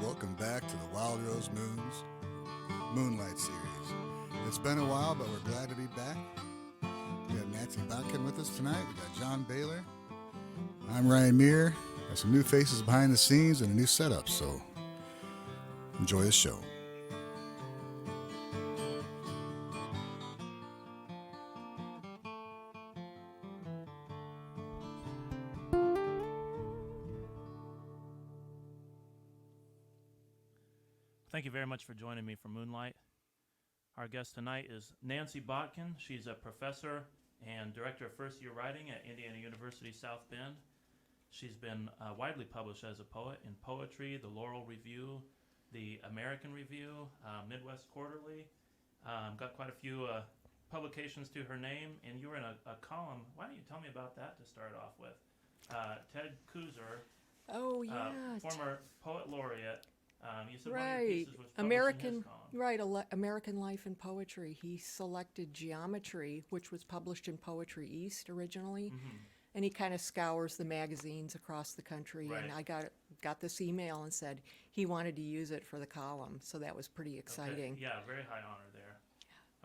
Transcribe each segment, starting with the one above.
Welcome back to the Wild Rose Moon's Moonlight series. It's been a while, but we're glad to be back. We have Nancy Botkin with us tonight. We got John Baylor. I'm Ryan Meir. Got some new faces behind the scenes and a new setup, so enjoy the show. Thank you very much for joining me for Moonlight. Our guest tonight is Nancy Botkin. She's a professor and director of first-year writing at Indiana University South Bend. She's been widely published as a poet in Poetry, the Laurel Review, the American Review, Midwest Quarterly. Got quite a few publications to her name, and you were in a column. Why don't you tell me about that to start off with? Ted Kuzer, Oh yeah, former poet laureate. You said one of your right. pieces was published in his column. Right. American Life and Poetry. He selected Geometry, which was published in Poetry East originally, and he kind of scours the magazines across the country. Right. And I got this email and said he wanted to use it for the column, so that was pretty exciting. Okay. Yeah, very high honor there.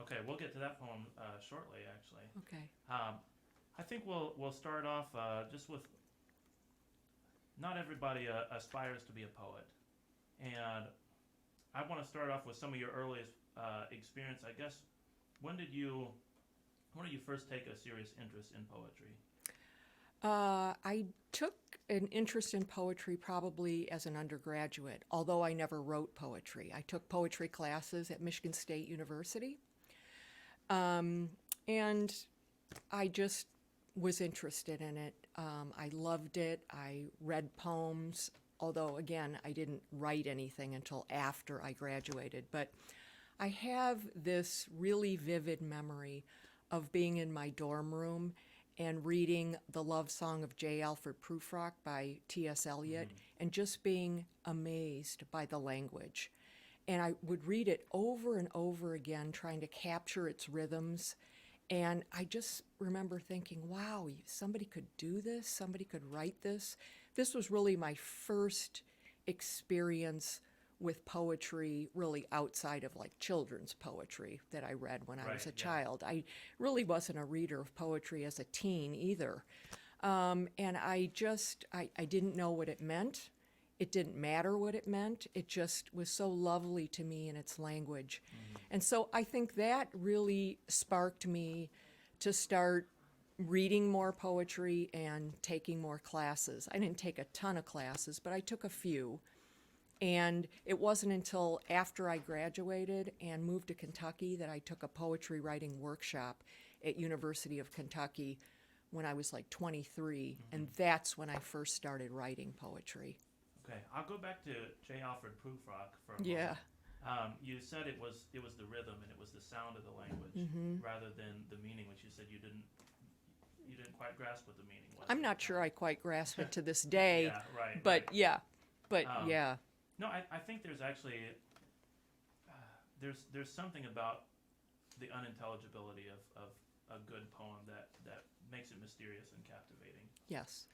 Okay, we'll get to that poem shortly, actually. Okay. I think we'll start off just with. Not everybody aspires to be a poet, and I want to start off with some of your earliest experience. I guess when did you first take a serious interest in poetry? I took an interest in poetry probably as an undergraduate, although I never wrote poetry. I took poetry classes at Michigan State University, and I just was interested in it. I loved it. I read poems, although, again, I didn't write anything until after I graduated. But I have this really vivid memory of being in my dorm room and reading The Love Song of J. Alfred Prufrock by T.S. Eliot and just being amazed by the language. And I would read it over and over again, trying to capture its rhythms. And I just remember thinking, wow, somebody could do this, somebody could write this. This was really my first experience with poetry, really outside of like children's poetry that I read when I was a child. I really wasn't a reader of poetry as a teen either. And I didn't know what it meant. It didn't matter what it meant. It just was so lovely to me in its language. And so I think that really sparked me to start reading more poetry and taking more classes. I didn't take a ton of classes, but I took a few. And it wasn't until after I graduated and moved to Kentucky that I took a poetry writing workshop at University of Kentucky when I was like 23, and that's when I first started writing poetry. Okay, I'll go back to J. Alfred Prufrock for a moment. Yeah. You said it was the rhythm and it was the sound of the language rather than the meaning, which you said you didn't quite grasp what the meaning was. I'm not sure I quite grasp it to this day. Yeah, right. But right. yeah, but yeah. No, I think there's actually there's something about the unintelligibility of a good poem that makes it mysterious and captivating. Yes.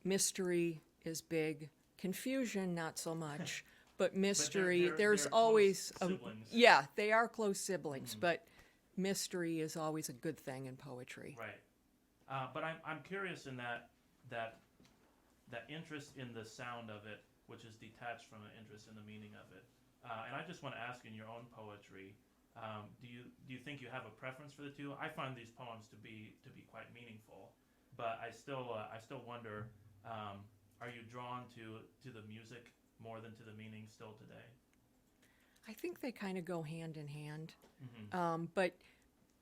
Mystery is big. Confusion, not so much. But mystery, they're always siblings. Yeah, they are close siblings, but mystery is always a good thing in poetry. Right. But I'm curious in that interest in the sound of it, which is detached from an interest in the meaning of it. And I just want to ask, in your own poetry, do you think you have a preference for the two? I find these poems to be quite meaningful, but I still wonder, are you drawn to the music more than to the meaning still today? I think they kind of go hand in hand. But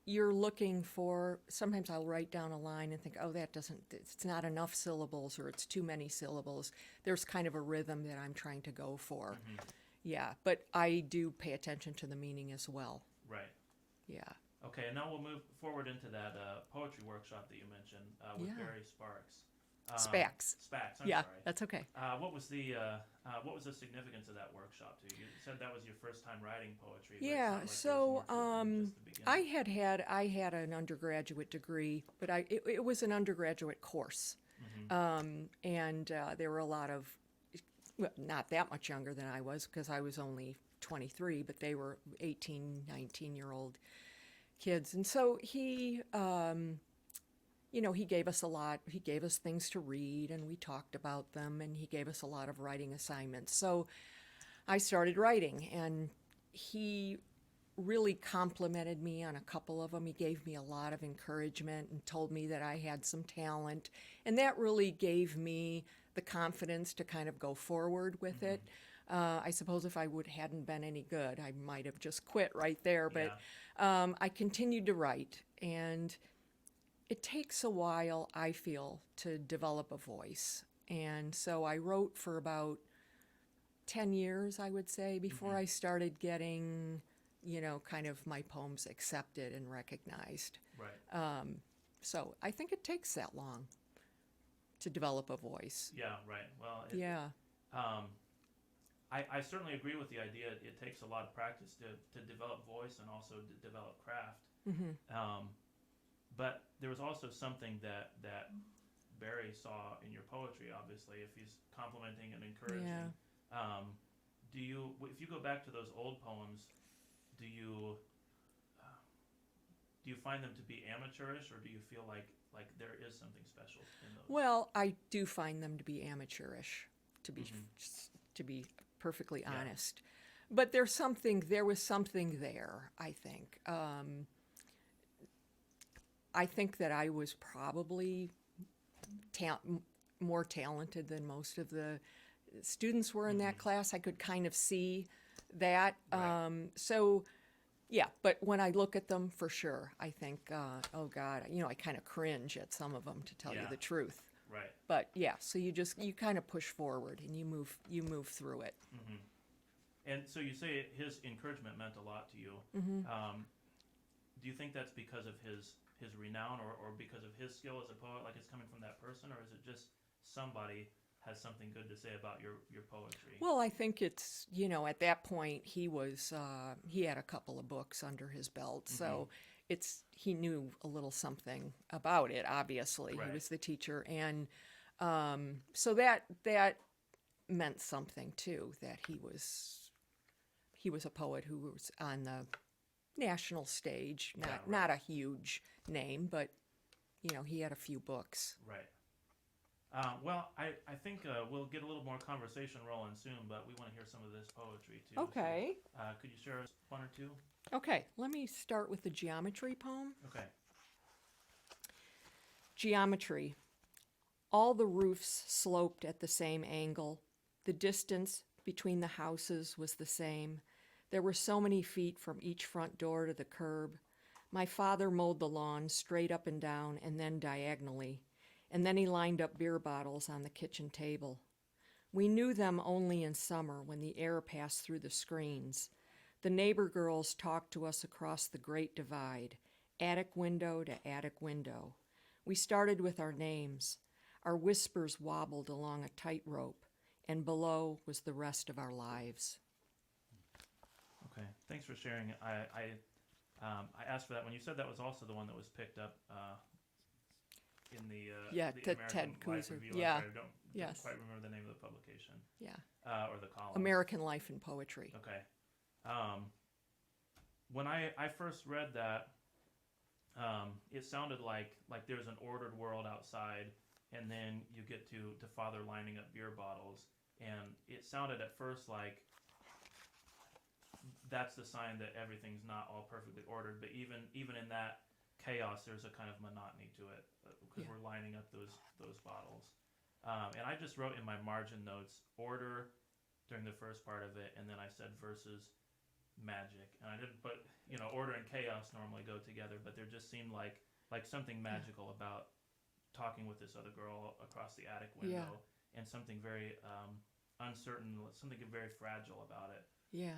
you're looking for, sometimes I'll write down a line and think, oh, it's not enough syllables or it's too many syllables. There's kind of a rhythm that I'm trying to go for. Yeah, but I do pay attention to the meaning as well. Right. Yeah. Okay, and now we'll move forward into that poetry workshop that you mentioned with Barry Sparks. Spax. Spax, I'm yeah, sorry. That's okay. What was the significance of that workshop to you? You said that was your first time writing poetry. Yeah, like so I I had an undergraduate degree, but it was an undergraduate course, and there were a lot of well, not that much younger than I was because I was only 23, but they were 18, 19-year-old kids. And so he, he gave us a lot. He gave us things to read, and we talked about them, and he gave us a lot of writing assignments. So I started writing, and he really complimented me on a couple of them. He gave me a lot of encouragement and told me that I had some talent, and that really gave me the confidence to kind of go forward with it. I suppose if I hadn't been any good, I might have just quit right there, but I continued to write, and it takes a while, I feel, to develop a voice. And so I wrote for about 10 years, I would say, before I started getting, kind of my poems accepted and recognized. Right. So I think it takes that long to develop a voice. Yeah, right. Well, I certainly agree with the idea. It takes a lot of practice to develop voice and also to develop craft. But there was also something that Barry saw in your poetry, obviously, if he's complimenting and encouraging. Yeah. If you go back to those old poems, do you find them to be amateurish, or do you feel like there is something special in those? Well, I do find them to be amateurish, to be perfectly honest. But there was something there, I think. I think that I was probably more talented than most of the students were in that class. I could kind of see that. Right. But when I look at them, for sure, I think, oh God, I kind of cringe at some of them, to tell you the truth. Right. But yeah, so you kind of push forward and you move through it. Mm-hmm. And so you say his encouragement meant a lot to you. Do you think that's because of his renown, or because of his skill as a poet, like it's coming from that person, or is it just somebody has something good to say about your poetry? Well, I think it's, at that point he had a couple of books under his belt, so he knew a little something about it, obviously. Right. He was the teacher, and so that meant something too, that he was a poet who was on the national stage, not a huge name, but he had a few books. Right. Well, I think we'll get a little more conversation rolling soon, but we want to hear some of this poetry too. Okay. So, could you share one or two? Okay, let me start with the geometry poem. Okay. Geometry. All the roofs sloped at the same angle. The distance between the houses was the same. There were so many feet from each front door to the curb. My father mowed the lawn straight up and down and then diagonally, and then he lined up beer bottles on the kitchen table. We knew them only in summer when the air passed through the screens. The neighbor girls talked to us across the great divide, attic window to attic window. We started with our names. Our whispers wobbled along a tightrope, and below was the rest of our lives. Okay, thanks for sharing. I asked for that when you said that was also the one that was picked up in the American Ted Life Kooser. Review. Yeah. I don't quite remember the name of the publication. Yeah. Or the column. American Life in Poetry. Okay. When I first read that, it sounded like there's an ordered world outside, and then you get to Father lining up beer bottles, and it sounded at first like that's the sign that everything's not all perfectly ordered, but even in that chaos, there's a kind of monotony to it, because we're lining up those bottles. And I just wrote in my margin notes order during the first part of it, and then I said versus magic, and I didn't put, order and chaos normally go together, but there just seemed like something magical about talking with this other girl across the attic window, and something very uncertain, something very fragile about it. Yeah.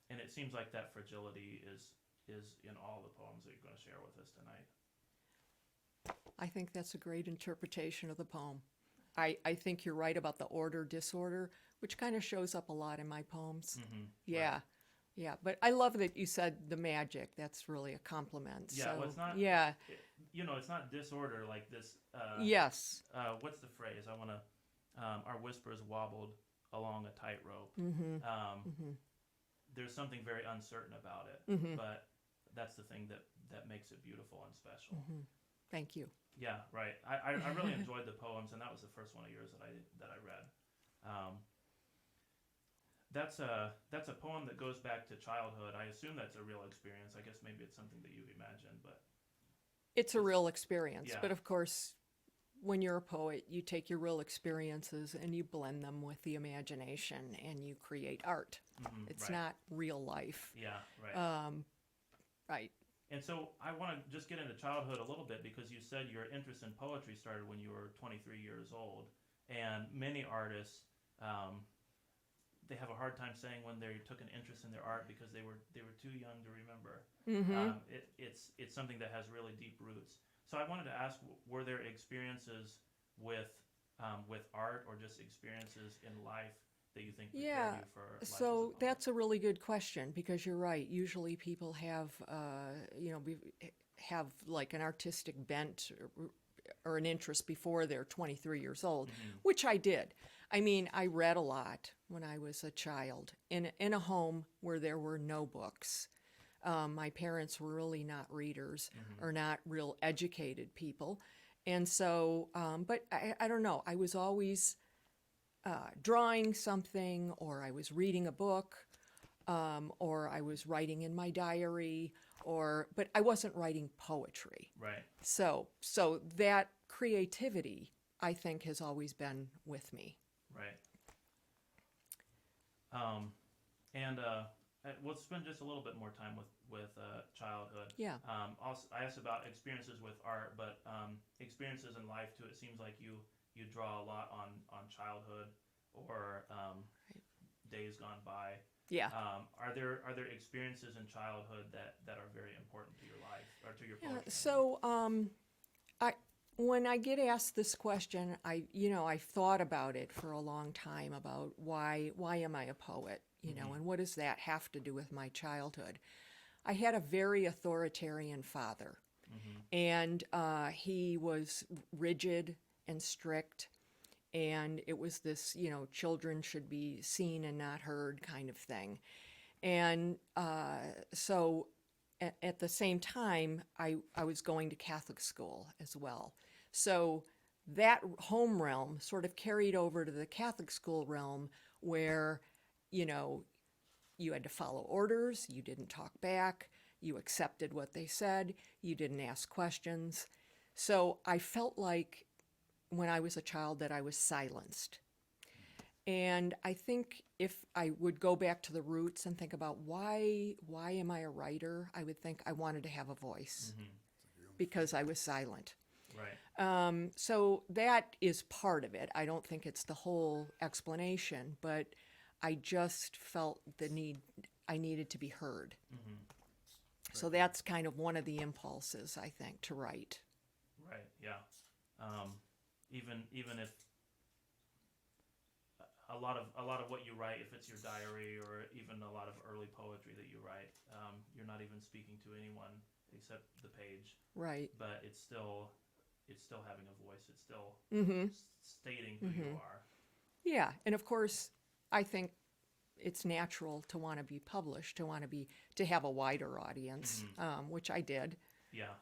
And it seems like that fragility is in all the poems that you're going to share with us tonight. I think that's a great interpretation of the poem. I think you're right about the order-disorder, which kind of shows up a lot in my poems. Mm-hmm. Yeah. Right. Yeah, but I love that you said the magic. That's really a compliment. Yeah, so, well, it's not. Yeah. It's not disorder like this. Yes. What's the phrase? I want to our whispers wobbled along a tightrope. There's something very uncertain about it, but that's the thing that makes it beautiful and special. Thank you. Yeah, right. I really enjoyed the poems, and that was the first one of yours that I read. That's a poem that goes back to childhood. I assume that's a real experience. I guess maybe it's something that you've imagined, but It's a real experience, Yeah. but of course, when you're a poet, you take your real experiences and you blend them with the imagination and you create art. It's right. not real life. Yeah, right. Right. And so I want to just get into childhood a little bit because you said your interest in poetry started when you were 23 years old, and many artists they have a hard time saying when they took an interest in their art because they were too young to remember. It's something that has really deep roots. So I wanted to ask, were there experiences with art or just experiences in life that you think prepared you for life as a So poet? that's a really good question because you're right. Usually people have, have like an artistic bent or an interest before they're 23 years old, which I did. I mean, I read a lot when I was a child in a home where there were no books. My parents were really not readers or not real educated people. And so, but I don't know, I was always drawing something, or I was reading a book, or I was writing in my diary, but I wasn't writing poetry. Right. So that creativity, I think, has always been with me. Right. We'll spend just a little bit more time with childhood. Yeah. Also, I asked about experiences with art, but experiences in life too. It seems like you draw a lot on childhood or days gone by. Yeah. Are there experiences in childhood that are very important to your life or to your poetry? So when I get asked this question, I've thought about it for a long time about why am I a poet, and what does that have to do with my childhood? I had a very authoritarian father, and he was rigid and strict, and it was this, children should be seen and not heard kind of thing. And so at the same time, I was going to Catholic school as well. So that home realm sort of carried over to the Catholic school realm where, you had to follow orders, you didn't talk back, you accepted what they said, you didn't ask questions. So I felt like when I was a child that I was silenced. And I think if I would go back to the roots and think about why am I a writer, I would think I wanted to have a voice because I was silent. Right. So that is part of it. I don't think it's the whole explanation, but I just felt I needed to be heard. So that's kind of one of the impulses, I think, to write. Right. Yeah. Even if a lot of what you write, if it's your diary or even a lot of early poetry that you write, you're not even speaking to anyone except the page. Right. But it's still having a voice. It's still stating who you are. Yeah, and of course, I think it's natural to want to be published, to have a wider audience, which I did. Yeah.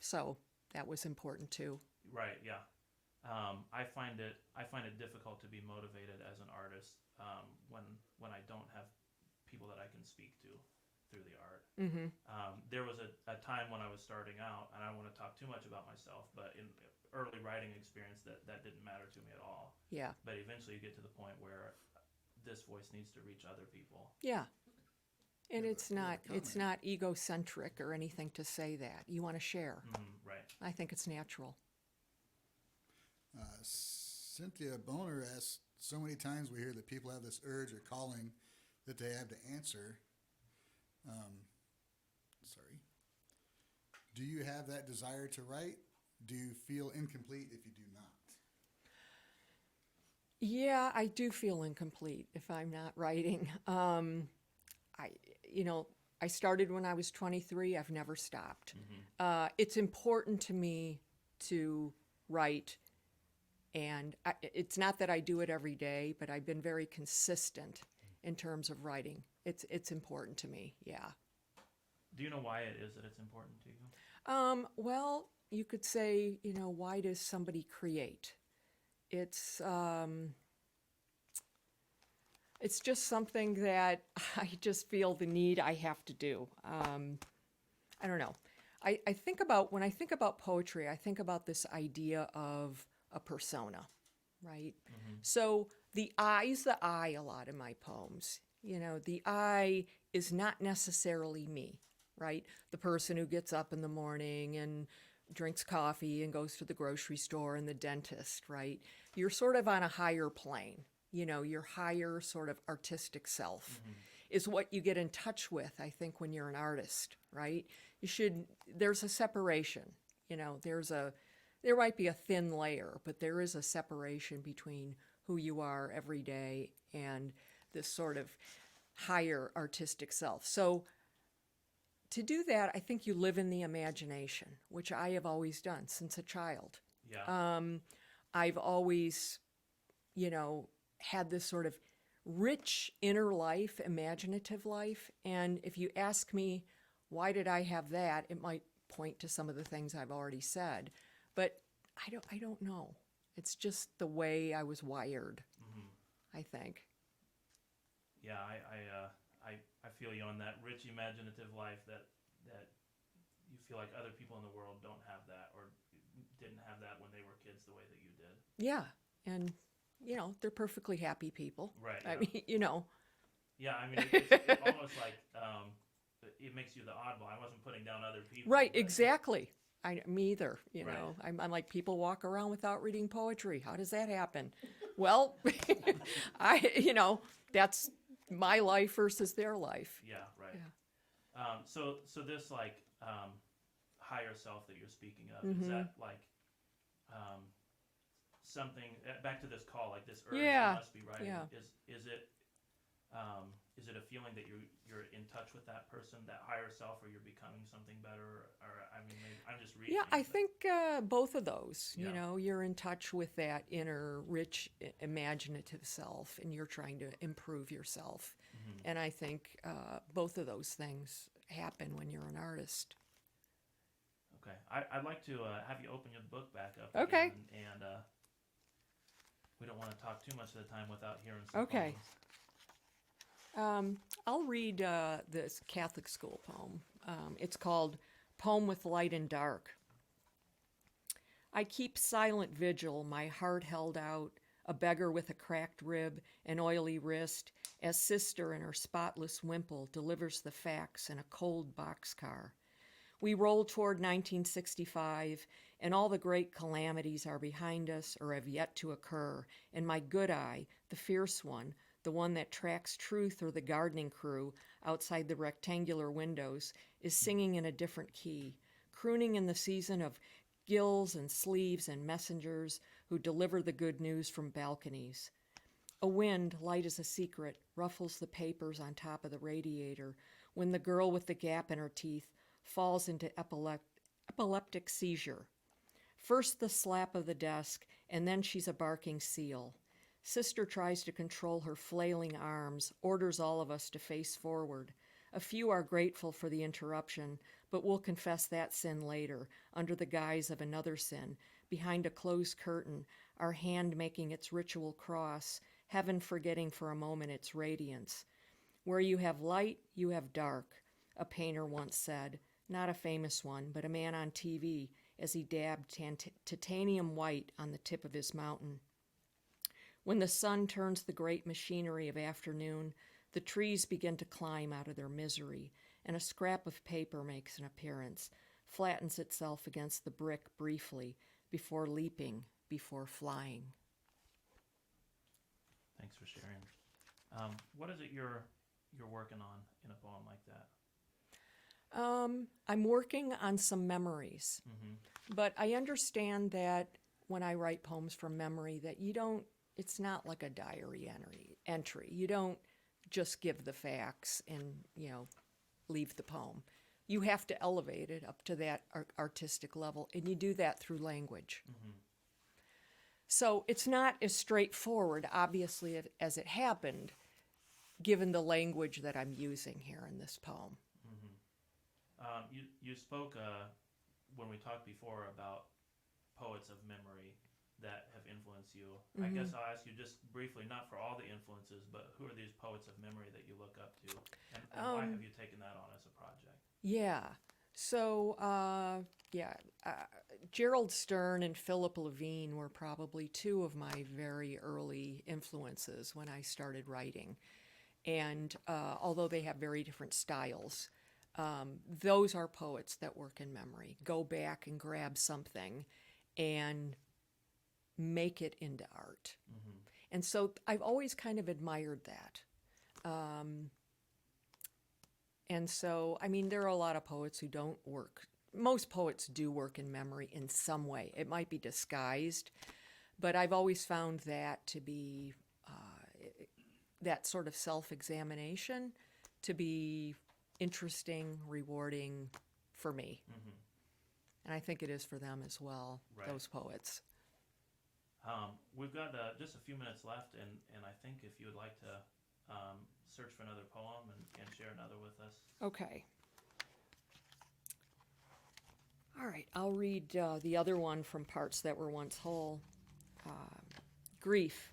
So that was important too. Right. Yeah. I find it difficult to be motivated as an artist when I don't have people that I can speak to through the art. There was a time when I was starting out, and I don't want to talk too much about myself, but in early writing experience that didn't matter to me at all. Yeah. But eventually you get to the point where this voice needs to reach other people. Yeah. And it's not egocentric or anything to say that. You want to share. Right. I think it's natural. Cynthia Boner asks, so many times we hear that people have this urge or calling that they have to answer. Do you have that desire to write? Do you feel incomplete if you do not? Yeah, I do feel incomplete if I'm not writing. I started when I was 23. I've never stopped. It's important to me to write And it's not that I do it every day, but I've been very consistent in terms of writing. It's important to me, yeah. Do you know why it is that it's important to you? Well, you could say, why does somebody create? It's just something that I just feel the need I have to do. I don't know. I think about, when I think about poetry, I think about this idea of a persona, right? Mm-hmm. So the I's the I a lot in my poems. The I is not necessarily me, right? The person who gets up in the morning and drinks coffee and goes to the grocery store and the dentist, right? You're sort of on a higher plane. Your higher sort of artistic self Mm-hmm. is what you get in touch with, I think, when you're an artist, right? There's a separation, there might be a thin layer, but there is a separation between who you are every day and this sort of higher artistic self. So to do that, I think you live in the imagination, which I have always done since a child. Yeah. I've always, had this sort of rich inner life, imaginative life. And if you ask me, why did I have that? It might point to some of the things I've already said, but I don't know. It's just the way I was wired, Mm-hmm. I think. Yeah, I feel you on that rich imaginative life that you feel like other people in the world don't have that or didn't have that when they were kids the way that you did. Yeah. And, they're perfectly happy people. Right. I Yeah. mean, Yeah, I mean, it's almost like it makes you the oddball. I wasn't putting down other people. Right, but- exactly. Me either, Right. I'm like, people walk around without reading poetry. How does that happen? Well, that's my life versus their life. Yeah, right. Yeah. So this like higher self that you're speaking of, Mm-hmm. is that like something back to this call, like this urge Yeah, you must be writing? yeah. Is it a feeling that you're in touch with that person, that higher self, or you're becoming something better? Or I mean, maybe I'm just reading. Yeah, I think both of those. Yeah. You're in touch with that inner, rich, imaginative self, and you're trying to improve yourself. Mm-hmm. And I think both of those things happen when you're an artist. Okay, I'd like to have you open your book back up. Okay. Again, and we don't want to talk too much of the time without hearing some Okay. poems. I'll read this Catholic school poem. It's called Poem with Light and Dark. I keep silent vigil, my heart held out, a beggar with a cracked rib, an oily wrist, as sister in her spotless wimple delivers the facts in a cold boxcar. We roll toward 1965, and all the great calamities are behind us or have yet to occur, and my good eye, the fierce one, the one that tracks truth or the gardening crew outside the rectangular windows, is singing in a different key, crooning in the season of gills and sleeves and messengers who deliver the good news from balconies. A wind, light as a secret, ruffles the papers on top of the radiator when the girl with the gap in her teeth falls into epileptic seizure. First the slap of the desk, and then she's a barking seal. Sister tries to control her flailing arms, orders all of us to face forward. A few are grateful for the interruption, but will confess that sin later, under the guise of another sin, behind a closed curtain, our hand making its ritual cross, heaven forgetting for a moment its radiance. Where you have light, you have dark, a painter once said, not a famous one, but a man on TV, as he dabbed titanium white on the tip of his mountain. When the sun turns the great machinery of afternoon, the trees begin to climb out of their misery, and a scrap of paper makes an appearance, flattens itself against the brick briefly, before leaping, before flying. Thanks for sharing. What is it you're working on in a poem like that? I'm working on some memories, Mm-hmm. but I understand that when I write poems from memory that it's not like a diary entry. You don't just give the facts and, leave the poem. You have to elevate it up to that artistic level, and you do that through language. Mm-hmm. So it's not as straightforward, obviously, as it happened, given the language that I'm using here in this poem. You spoke when we talked before about poets of memory that have influenced you. I guess I'll ask you just briefly, not for all the influences, but who are these poets of memory that you look up to, and why have you taken that on as a project? Yeah. So, Gerald Stern and Philip Levine were probably two of my very early influences when I started writing. And although they have very different styles, those are poets that work in memory. Go back and grab something and make it into art. And so I've always kind of admired that. And so, I mean, there are a lot of poets who don't work. Most poets do work in memory in some way. It might be disguised, but I've always found that to be, that sort of self-examination to be interesting, rewarding for me. And I think it is for them as well, Right. those poets. We've got just a few minutes left, and I think if you would like to search for another poem and share another with us. Okay. All right, I'll read the other one from Parts That Were Once Whole. Grief.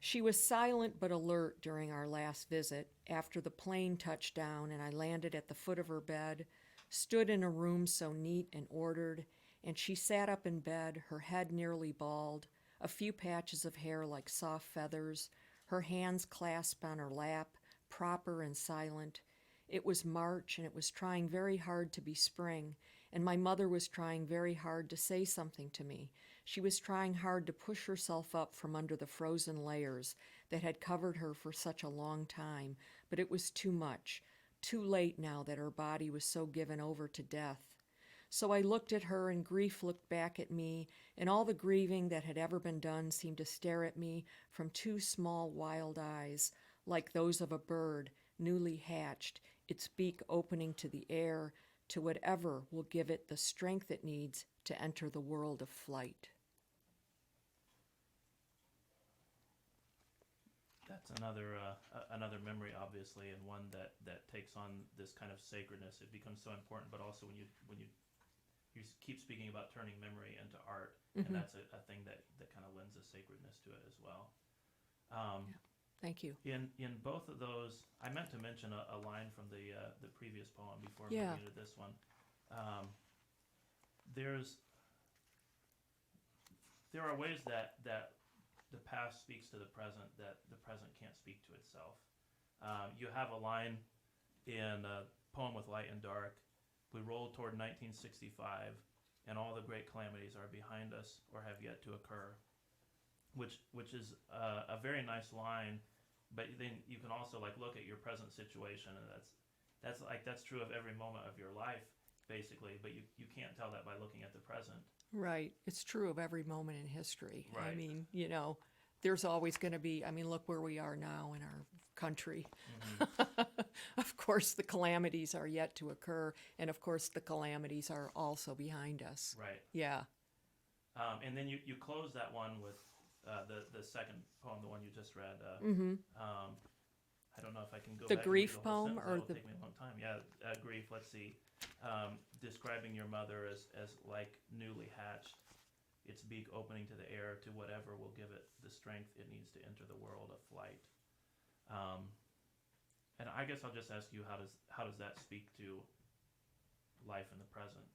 She was silent but alert during our last visit. After the plane touched down and I landed at the foot of her bed, stood in a room so neat and ordered, and she sat up in bed, her head nearly bald, a few patches of hair like soft feathers, her hands clasped on her lap, proper and silent. It was March, and it was trying very hard to be spring, and my mother was trying very hard to say something to me. She was trying hard to push herself up from under the frozen layers that had covered her for such a long time, but it was too much, too late now that her body was so given over to death. So I looked at her, and grief looked back at me, and all the grieving that had ever been done seemed to stare at me from two small wild eyes, like those of a bird newly hatched, its beak opening to the air, to whatever will give it the strength it needs to enter the world of flight. That's another memory, obviously, and one that takes on this kind of sacredness. It becomes so important, but also when you keep speaking about turning memory into art, and that's a thing that kind of lends a sacredness to it as well. Thank you. In both of those, I meant to mention a line from the previous poem before Yeah. moving to this one. There are ways that the past speaks to the present that the present can't speak to itself. You have a line in a poem with light and dark. We roll toward 1965, and all the great calamities are behind us or have yet to occur, which is a very nice line. But then you can also look at your present situation, and that's true of every moment of your life, basically. But you can't tell that by looking at the present. Right. It's true of every moment in history. Right. I mean, there's always going to be, look where we are now in our country. Of course, the calamities are yet to occur, and of course, the calamities are also behind us. Right. Yeah. And then you close that one with the second poem, the one you just read. I don't know if I can go The back grief and read the whole poem, sentence. or That'll the take me a long time. Yeah, grief. Let's see. Describing your mother as like newly hatched, its beak opening to the air to whatever will give it the strength it needs to enter the world of flight. And I guess I'll just ask you, how does that speak to life in the present?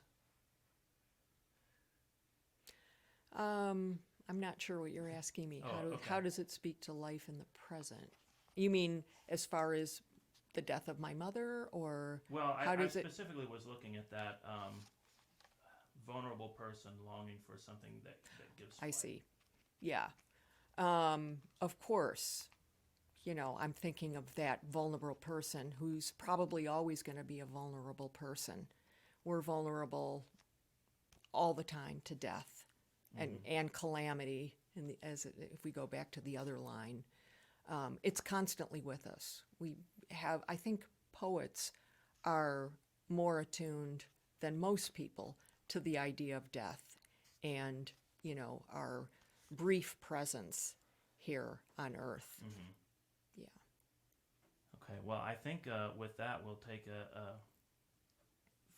I'm not sure what you're asking me. Oh, How okay. does it speak to life in the present? You mean as far as the death of my mother, or Well, how I does it? specifically was looking at that vulnerable person longing for something that gives I flight. see. Yeah. Of course, I'm thinking of that vulnerable person who's probably always going to be a vulnerable person. We're vulnerable all the time to death and calamity. If we go back to the other line, it's constantly with us. I think poets are more attuned than most people to the idea of death, and are brief presence here on Earth. Mm-hmm. Yeah. Okay, well, I think with that, we'll take a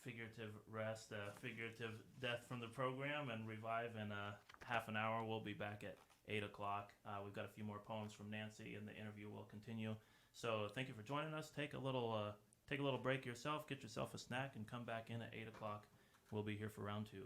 figurative rest, figurative death from the program, and revive in half an hour. We'll be back at 8 o'clock. We've got a few more poems from Nancy, and the interview will continue. So thank you for joining us. Take a little break yourself, get yourself a snack, and come back in at 8 o'clock. We'll be here for round 2.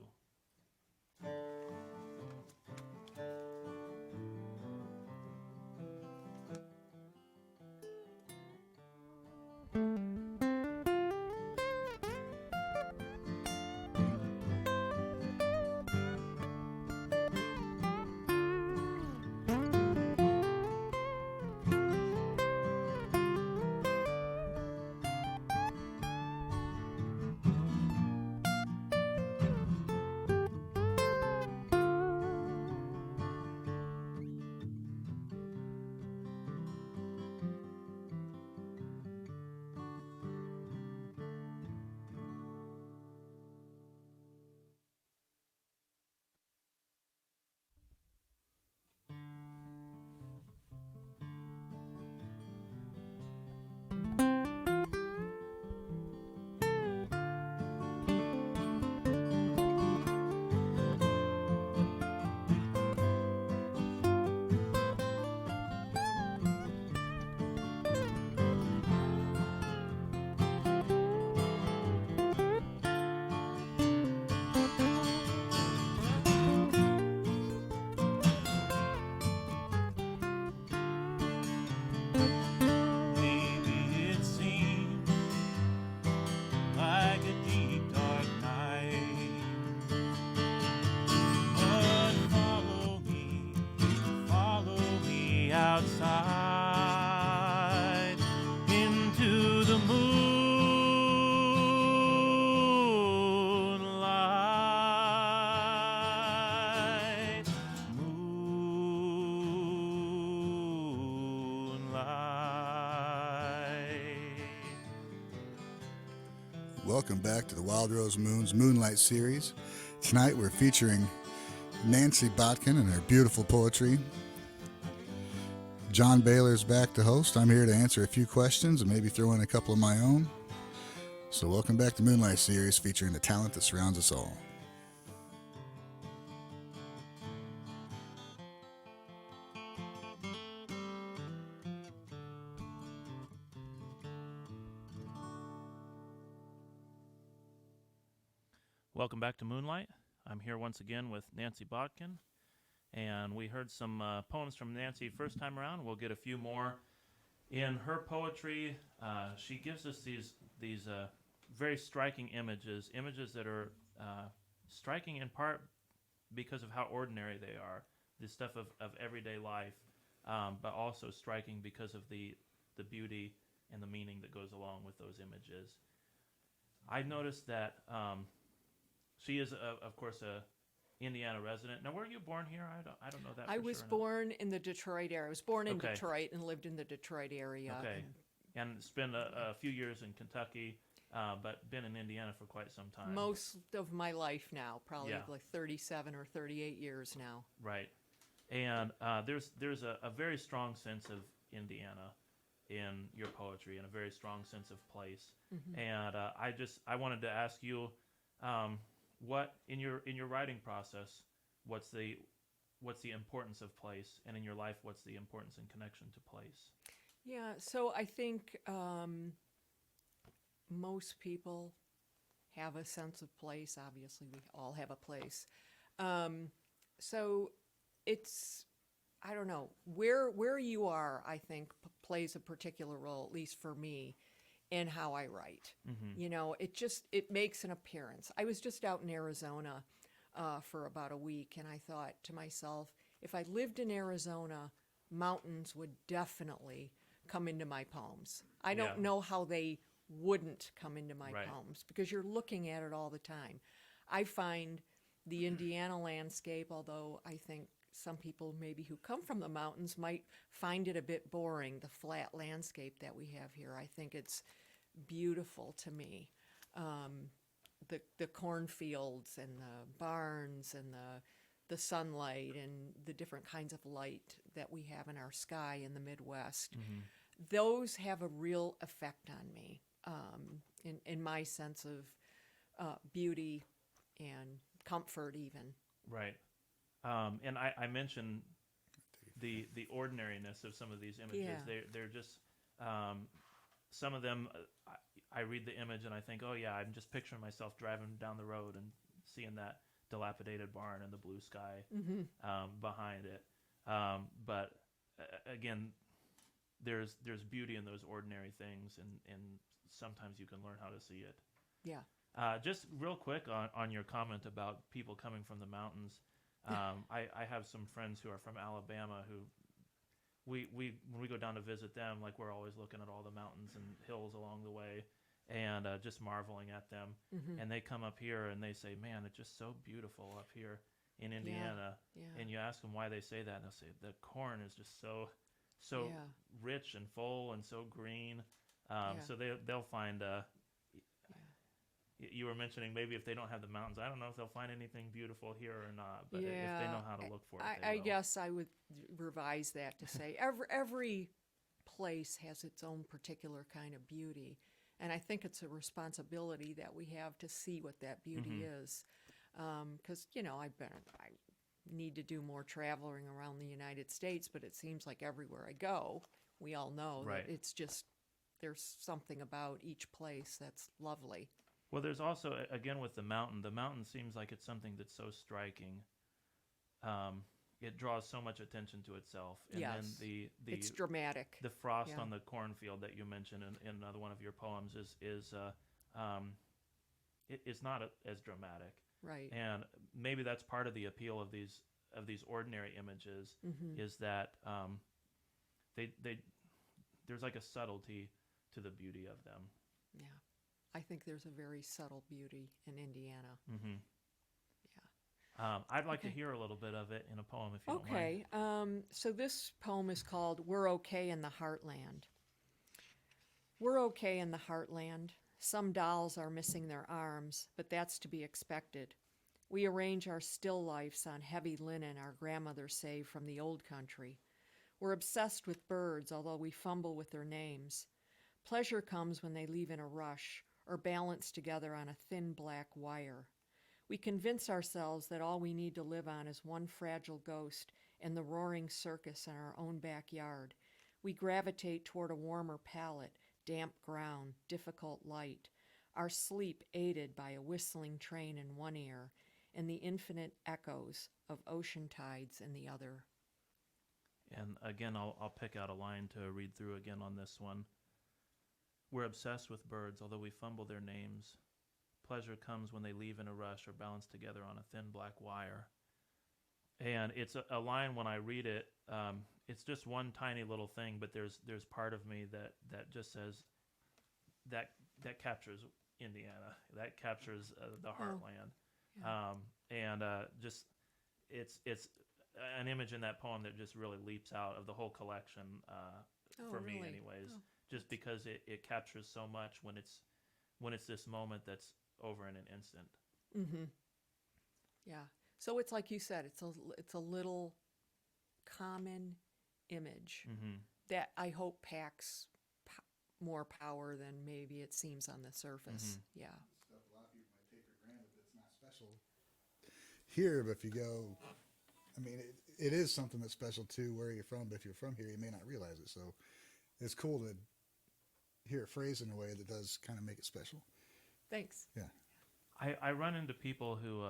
Outside into the moonlight, Welcome back to the Wild Rose Moon's Moonlight series. Tonight we're featuring Nancy Botkin and her beautiful poetry. John Baylor's back to host. I'm here to answer a few questions and maybe throw in a couple of my own. So welcome back to Moonlight series featuring the talent that surrounds us all. Welcome back to Moonlight. I'm here once again with Nancy Botkin, and we heard some poems from Nancy first time around. We'll get a few more. In her poetry, she gives us these very striking images that are striking in part because of how ordinary they are, the stuff of everyday life, but also striking because of the beauty and the meaning that goes along with those images. I noticed that she is, of course, a Indiana resident. Now, were you born here? I don't know that. I was born in the Detroit area. I was born in Detroit and lived in the Detroit area. Okay. And spent a few years in Kentucky, but been in Indiana for quite some time. Most of my life now, probably like 37 or 38 years now. Right. And there's a very strong sense of Indiana in your poetry, and a very strong sense of place. Mm-hmm. And I wanted to ask you, what in your writing process, what's the importance of place, and in your life, what's the importance and connection to place? Yeah, so I think most people have a sense of place. Obviously, we all have a place. So it's, I don't know, where you are, I think, plays a particular role, at least for me, in how I write. Mm-hmm. You know, it makes an appearance. I was just out in Arizona for about a week, and I thought to myself, if I lived in Arizona, mountains would definitely come into my poems. I don't know how they wouldn't come into my poems, because you're looking at it all the time. I find the Indiana landscape, although I think some people maybe who come from the mountains might find it a bit boring, the flat landscape that we have here. I think it's beautiful to me. The cornfields and the barns and the sunlight and the different kinds of light that we have in our sky in the Midwest. Those have a real effect on me, in my sense of beauty and comfort even. Right. And I mentioned the ordinariness of some of these images. Yeah. They're just some of them. I read the image and I think, oh yeah, I'm just picturing myself driving down the road and seeing that dilapidated barn and the blue sky behind it. But again, there's beauty in those ordinary things, and sometimes you can learn how to see it. Yeah. Just real quick on your comment about people coming from the mountains. I have some friends who are from Alabama who we when we go down to visit them, like we're always looking at all the mountains and hills along the way and just marveling at them. And they come up here and they say, man, it's just so beautiful up here in Indiana. Yeah. And you ask them why they say that, and they'll say the corn is just so Yeah. rich and full and so green. So they'll find you were mentioning maybe if they don't have the mountains, I don't know if they'll find anything beautiful here or not, but if they know how to look for it, I they will. guess I would revise that to say every place has its own particular kind of beauty, and I think it's a responsibility that we have to see what that beauty is, because I need to do more traveling around the United States, but it seems like everywhere I go, we all know Right. that it's just there's something about each place that's lovely. Well, there's also, again, with the mountain seems like it's something that's so striking. It draws so much attention to itself. And Yes. then It's dramatic. the frost Yeah. on the cornfield that you mentioned in another one of your poems is it's not as dramatic. Right. And maybe that's part of the appeal of these ordinary images is that they there's like a subtlety to the beauty of them. Yeah. I think there's a very subtle beauty in Indiana. I'd like to Okay. hear a little bit of it in a poem if you don't mind. Okay. So this poem is called We're Okay in the Heartland. We're okay in the heartland. Some dolls are missing their arms, but that's to be expected. We arrange our still lifes on heavy linen our grandmothers saved from the old country. We're obsessed with birds, although we fumble with their names. Pleasure comes when they leave in a rush, or balance together on a thin black wire. We convince ourselves that all we need to live on is one fragile ghost and the roaring circus in our own backyard. We gravitate toward a warmer palate, damp ground, difficult light, our sleep aided by a whistling train in one ear and the infinite echoes of ocean tides in the other. And again, I'll pick out a line to read through again on this one. We're obsessed with birds, although we fumble their names. Pleasure comes when they leave in a rush or balance together on a thin black wire. And it's a line when I read it, it's just one tiny little thing, but there's part of me that just says that captures Indiana, that captures the heartland. Just it's an image in that poem that just really leaps out of the whole collection for me really? anyways, just because it captures so much when it's this moment that's over in an instant. Yeah. So it's like you said, it's a little common image that I hope packs more power than maybe it seems on the surface. Yeah. Stuff a lot of people might take for granted that's not special here, but if you go, I mean, it is something that's special too where you're from, but if you're from here, you may not realize it. So it's cool to hear it phrased in a way that does kind of make it special. Thanks. Yeah. I run into people who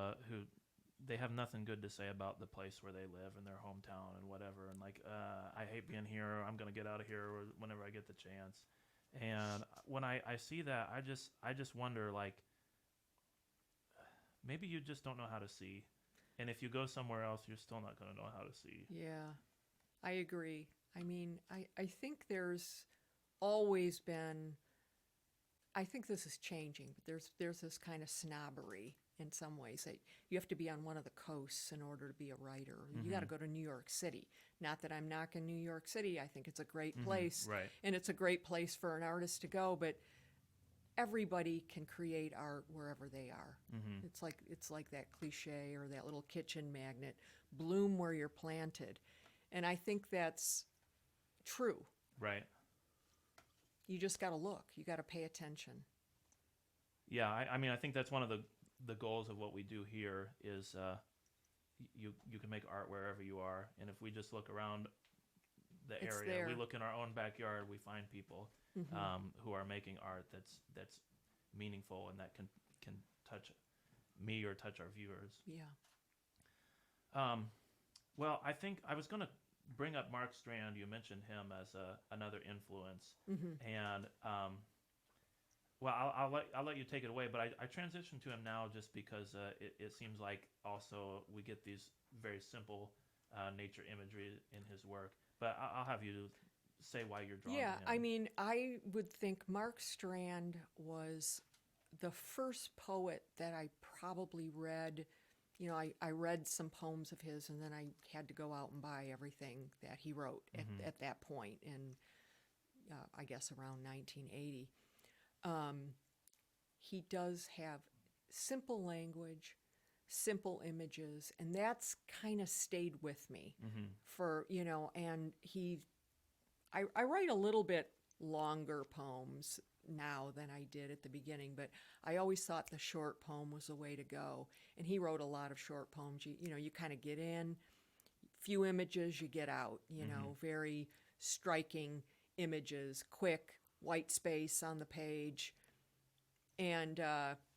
they have nothing good to say about the place where they live in their hometown and whatever, and like I hate being here, I'm gonna get out of here whenever I get the chance. And when I see that, I just wonder, like, maybe you just don't know how to see, and if you go somewhere else, you're still not gonna know how to see. Yeah, I agree. I mean, I think there's always been, I think this is changing, but there's this kind of snobbery in some ways that you have to be on one of the coasts in order to be a writer. You got to go to New York City. Not that I'm knocking New York City. I think it's a great place. Right. And it's a great place for an artist to go, but everybody can create art wherever they are. Mm-hmm. It's like that cliche or that little kitchen magnet, bloom where you're planted. And I think that's true. Right. You just got to look. You got to pay attention. Yeah, I mean, I think that's one of the goals of what we do here is you can make art wherever you are, and if we just look around the It's area, there. we look in our own backyard, we find people who are making art that's meaningful and that can touch me or touch our viewers. Yeah. Well, I think I was going to bring up Mark Strand. You mentioned him as another influence, and well, I'll let you take it away. But I transitioned to him now just because it seems like also we get these very simple nature imagery in his work. But I'll have you say why you're drawn to him. I mean, I would think Mark Strand was the first poet that I probably read. You know, I read some poems of his, and then I had to go out and buy everything that he wrote at that point in, I guess, around 1980. He does have simple language, simple images, and that's kind of stayed with me for, you know, and I write a little bit longer poems now than I did at the beginning, but I always thought the short poem was the way to go. And he wrote a lot of short poems. You know, you kind of get in, few images, you get out, you know, very striking images, quick, white space on the page. And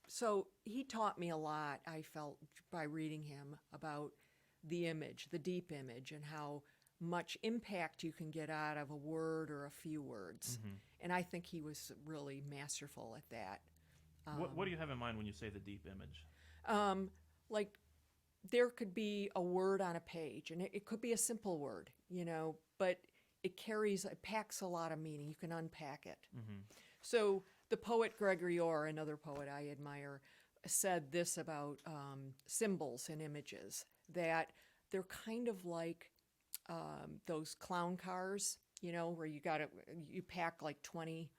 so he taught me a lot, I felt, by reading him about the image, the deep image, and how much impact you can get out of a word or a few words. And I think he was really masterful at that. What do you have in mind when you say the deep image? Like there could be a word on a page, and it could be a simple word, you know, but it packs a lot of meaning. You can unpack it. So the poet Gregory Orr, another poet I admire, said this about symbols and images, that they're kind of like those clown cars, you know, where you pack like 20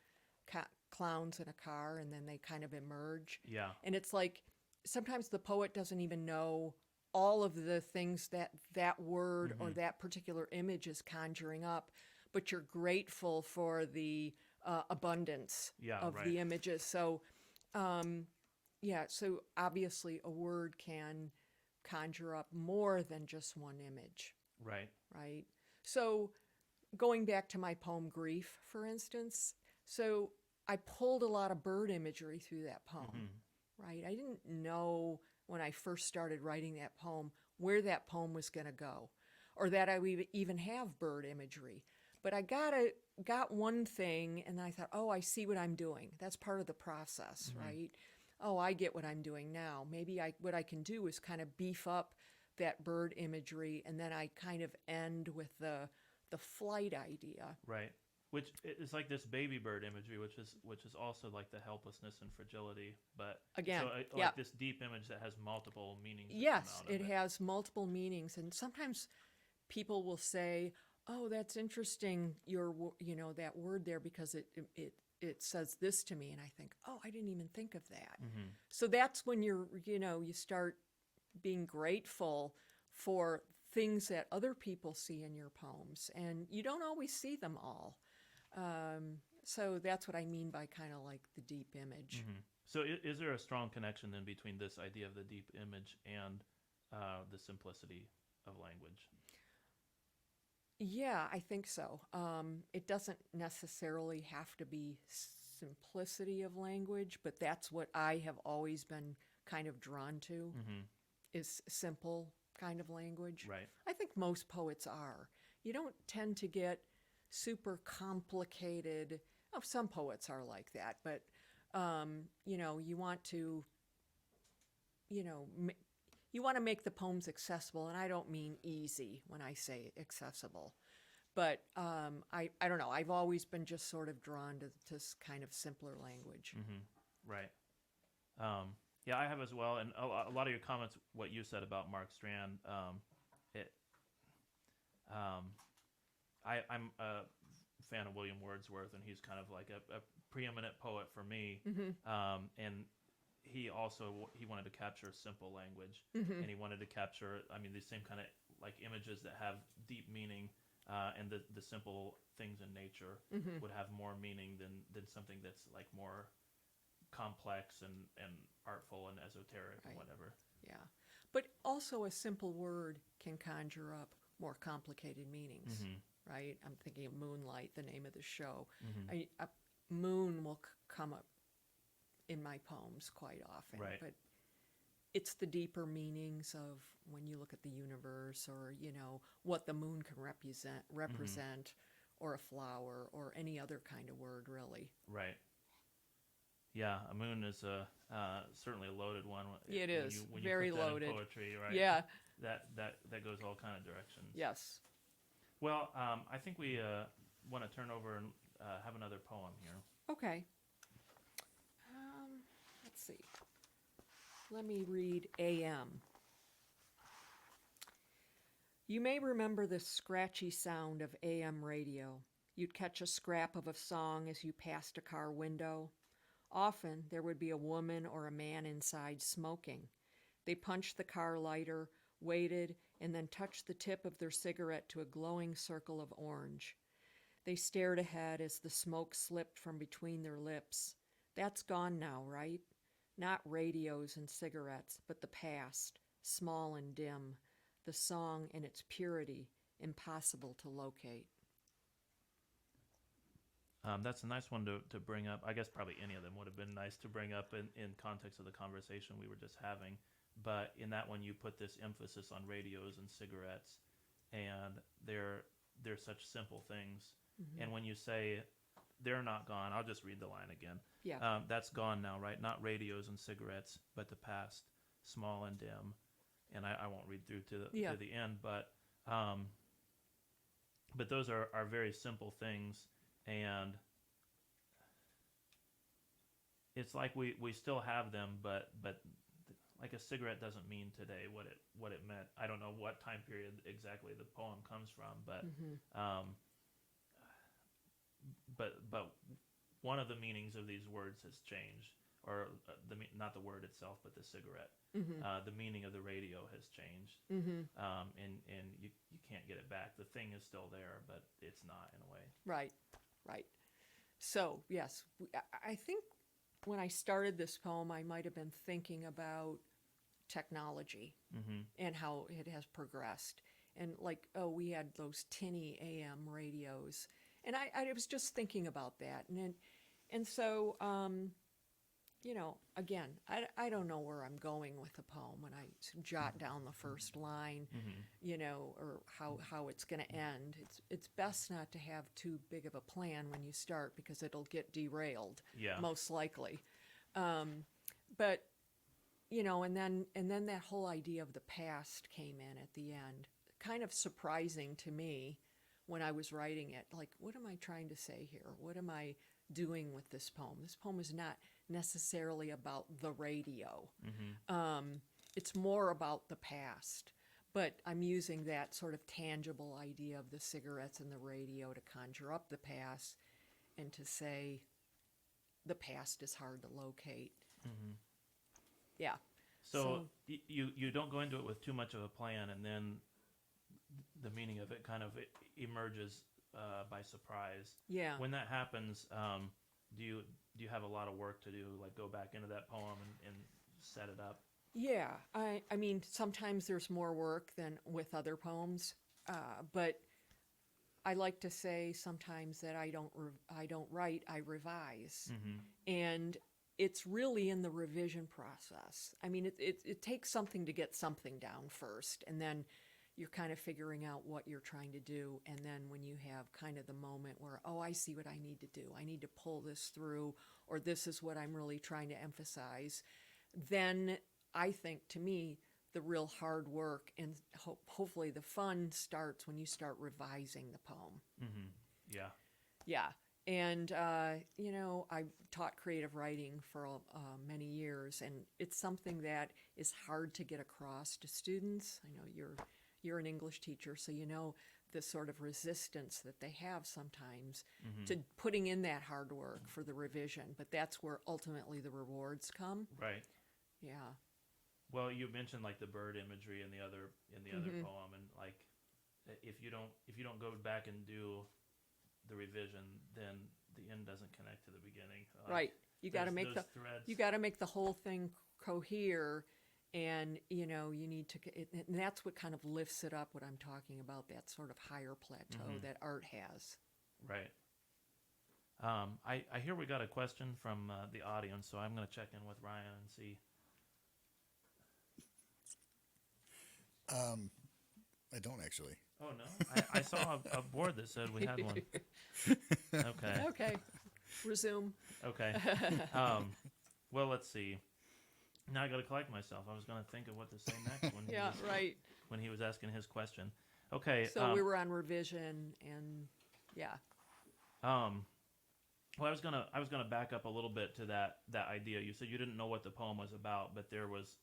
clowns in a car and then they kind of emerge. Yeah. And it's like sometimes the poet doesn't even know all of the things that word or that particular image is conjuring up, but you're grateful for the abundance of the images. So, so obviously a word can conjure up more than just one image. Right. Right. So going back to my poem Grief, for instance, so I pulled a lot of bird imagery through that poem, right? I didn't know when I first started writing that poem where that poem was going to go or that I would even have bird imagery. But I got one thing and I thought, oh, I see what I'm doing. That's part of the process, right? Oh, I get what I'm doing now. Maybe what I can do is kind of beef up that bird imagery, and then I kind of end with the flight idea. Right. Which is like this baby bird imagery, which is also like the helplessness and fragility, but again, so like this deep image that has multiple meanings. Yes, it has multiple meanings, and sometimes people will say, "Oh, that's interesting. That word there because it says this to me," and I think, "Oh, I didn't even think of that." So that's when you start being grateful for things that other people see in your poems, and you don't always see them all. So that's what I mean by kind of like the deep image. So is there a strong connection then between this idea of the deep image and the simplicity of language? Yeah, I think so. It doesn't necessarily have to be simplicity of language, but that's what I have always been kind of drawn to, is simple kind of language. Right. I think most poets are. You don't tend to get super complicated. Oh, some poets are like that, but you want to, you want to make the poems accessible, and I don't mean easy when I say accessible, but I don't know. I've always been just sort of drawn to this kind of simpler language. Right. Yeah, I have as well, and a lot of your comments, what you said about Mark Strand, I'm a fan of William Wordsworth, and he's kind of like a preeminent poet for me, and he wanted to capture simple language, and he wanted to capture, I mean, these same kind of like images that have deep meaning, and the simple things in nature would have more meaning than something that's like more complex and artful and esoteric and whatever. Yeah. But also a simple word can conjure up more complicated meanings, right? I'm thinking of Moonlight, the name of the show. A moon will come up in my poems quite often, Right. but it's the deeper meanings of when you look at the universe, or what the moon can represent, or a flower, or any other kind of word, really. Right. Yeah, a moon is certainly a loaded one. It is when very you put that loaded. in poetry, right? Yeah. That goes all kind of directions. Yes. Well, I think we want to turn over and have another poem here. Okay. Let's see. Let me read AM. You may remember the scratchy sound of AM radio. You'd catch a scrap of a song as you passed a car window. Often there would be a woman or a man inside smoking. They punched the car lighter, waited, and then touched the tip of their cigarette to a glowing circle of orange. They stared ahead as the smoke slipped from between their lips. That's gone now, right? Not radios and cigarettes, but the past, small and dim, the song in its purity, impossible to locate. That's a nice one to bring up. I guess probably any of them would have been nice to bring up in context of the conversation we were just having. But in that one, you put this emphasis on radios and cigarettes, and they're such simple things. And when you say they're not gone, I'll just read the line again. Yeah. That's gone now, right? Not radios and cigarettes, but the past, small and dim. And I won't read through to the end, but those are very simple things. And it's like we still have them, but like a cigarette doesn't mean today what it meant. I don't know what time period exactly the poem comes from, but one of the meanings of these words has changed, or not the word itself, but the cigarette. The meaning of the radio has changed, and you can't get it back. The thing is still there, but it's not in a way. Right. So, yes, I think when I started this poem, I might have been thinking about technology and how it has progressed. And like, we had those tinny AM radios. And I was just thinking about that. And so, again, I don't know where I'm going with the poem when I jot down the first line, or how it's going to end. It's best not to have too big of a plan when you start, because it'll get derailed, most likely. But, and then that whole idea of the past came in at the end, kind of surprising to me when I was writing it. Like, what am I trying to say here? What am I doing with this poem? This poem is not necessarily about the radio. It's more about the past. But I'm using that sort of tangible idea of the cigarettes and the radio to conjure up the past and to say the past is hard to locate. Yeah. So you don't go into it with too much of a plan, and then the meaning of it kind of emerges by surprise. Yeah. When that happens, do you have a lot of work to do, like go back into that poem and set it up? Yeah. I mean, sometimes there's more work than with other poems, but I like to say sometimes that I don't write, I revise. And it's really in the revision process. I mean, it takes something to get something down first, and then you're kind of figuring out what you're trying to do. And then when you have kind of the moment where, I see what I need to do, I need to pull this through, or this is what I'm really trying to emphasize, then I think, to me, the real hard work and hopefully the fun starts when you start revising the poem. Yeah. Yeah. And, I taught creative writing for many years, and it's something that is hard to get across to students. I know you're an English teacher, so the sort of resistance that they have sometimes to putting in that hard work for the revision. But that's where ultimately the rewards come. Right. Yeah. Well, you mentioned like the bird imagery in the other poem, and like if you don't go back and do the revision, then the end doesn't connect to the beginning. Right. You got to make the whole thing cohere, and you need to, and that's what kind of lifts it up. What I'm talking about, that sort of higher plateau that art has. Right. I hear we got a question from the audience, so I'm going to check in with Ryan and see. I don't actually. Oh no, I saw a board that said we had one. Okay. Okay. Resume. Okay. Well, let's see. Now I got to collect myself. I was going to think of what to say next when Right. when he was asking his question. Okay. So we were on revision, and yeah. Well, I was gonna back up a little bit to that idea. You said you didn't know what the poem was about, but there was